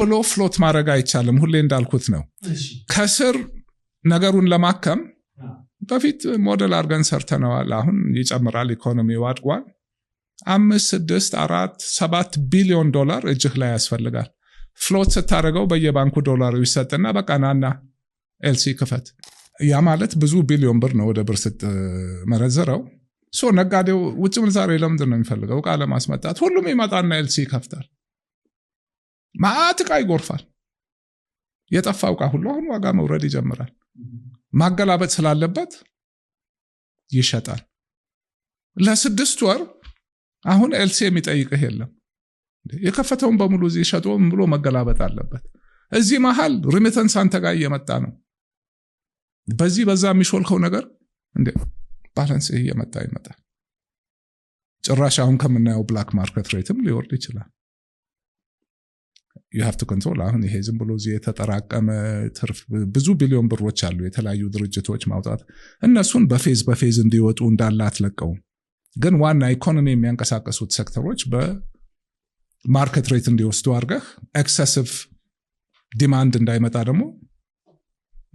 ብሎ ፍሎት ማድረግ አይቻልም ሁሌ እንዳልኩት ነው ከስር ነገሩን ለማከም በፊት ሞዴል አርገን ሰርተናል አሁን ይጨምራል ኢኮኖሚው አድጓል 5 6 4 7 ቢሊዮን ዶላር እጅህ ላይ ያስፈልጋል ፍሎት ስታረገው በየባንኩ ዶላሩ ይሰጥና በቃ ናና ኤልሲ ክፈት ያ ማለት ብዙ ቢሊዮን ብር ነው ወደ ብር ስትመረዘረው ሶ ነጋዴው ውጭ ምንዛሬ ለምንድን ነው የሚፈልገው ቃለ ማስመጣት ሁሉም ይመጣና ኤልሲ ይከፍታል ማአትቃ ይጎርፋል የጠፋው ቃ ሁሉ አሁን ዋጋ መውረድ ይጀምራል ማገላበጥ ስላለበት ይሸጣል ለ6 ወር አሁን ኤልሲ የሚጠይቅህ የለም የከፈተውን በሙሉ እዚህ ሸጦ ብሎ መገላበጥ አለበት እዚህ መሃል ሪሚተንስ አንተ ጋር እየመጣ ነው በዚህ በዛ የሚሾልከው ነገር እንዴ ባላንስ እየመጣ ይመጣል ጭራሽ አሁን ከምናየው ብላክ ማርኬት ሬትም ሊወርድ ይችላል you have to control አሁን ይሄ ዝም ብሎ እዚህ የተጠራቀመ ትርፍ ብዙ ቢሊዮን ብሮች አሉ የተለያዩ ድርጅቶች ማውጣት እነሱን በፌዝ እንዲወጡ እንዳለ አትለቀው ግን ዋና ኢኮኖሚ የሚያንቀሳቀሱት ሴክተሮች በማርኬት ሬት እንዲወስዱ አድርገህ ኤክሰሲቭ ዲማንድ እንዳይመጣ ደግሞ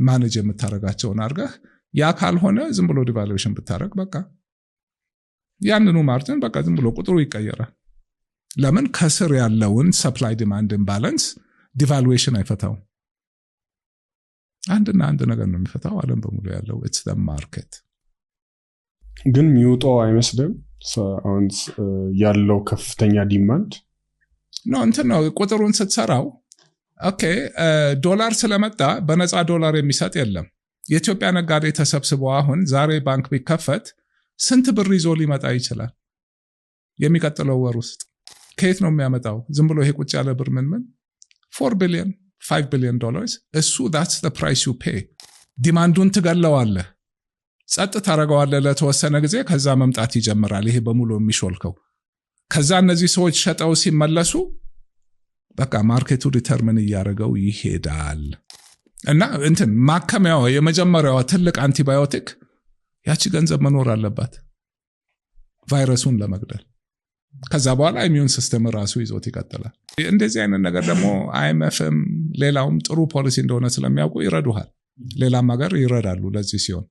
ማኔጅ የምታረጋቸውን አድርገህ ያ ካልሆነ ዝም ብሎ ዲቫሉዌሽን ብታረግ በቃ ያንኑ ማርጂን በቃ ዝም ብሎ ቁጥሩ ይቀየራል ለምን ከስር ያለውን ሰፕላይ ዲማንድ ኢምባላንስ ዲቫሉዌሽን አይፈታው አንድ ነገር ነው የሚፈታው ዓለም በሙሉ ያለው it's the market ግን ሚውጣው አይመስልም አሁን ያለው ከፍተኛ ዲማንድ ነው እንትን ነው ቁጥሩን ስትሰራው ኦኬ ዶላር ስለመጣ በነፃ ዶላር የሚሰጥ የለም የኢትዮጵያ ነጋዴ ተሰብስበው አሁን ዛሬ ባንክ ቢከፈት ስንት ብር ይዞ ሊመጣ ይችላል የሚቀጥለው ወር ውስጥ ከየት ነው የሚያመጣው ዝም ብሎ ይሄ ቁጭ ያለ ብር ምን 4 ቢሊዮን 5 ቢሊዮን ዶላርስ እሱ that's the price you pay ዲማንዱን ትገለዋለህ ጸጥ ታረጋዋለህ ለተወሰነ ጊዜ ከዛ መምጣት ይጀምራል ይሄ በሙሉ የሚሾልከው ከዛ እነዚህ ሰዎች ሸጠው ሲመለሱ በቃ ማርኬቱ ዲተርሚን ያደርገው ይሄዳል እና እንትን ማከሚያው የመጀመሪያው ትልቅ አንቲባዮቲክ ያቺ ገንዘብ መኖር አለባት ቫይረሱን ለመግደል ከዛ በኋላ ኢሚዩን ሲስተም ራሱ ይዞት ይቀጥላል እንደዚህ አይነት ነገር ደግሞ አይኤምኤፍም ሌላውም ጥሩ ፖሊሲ እንደሆነ ስለሚያውቁ ይረዱሃል ሌላም ሀገር ይረዳሉ ለዚህ ሲሆን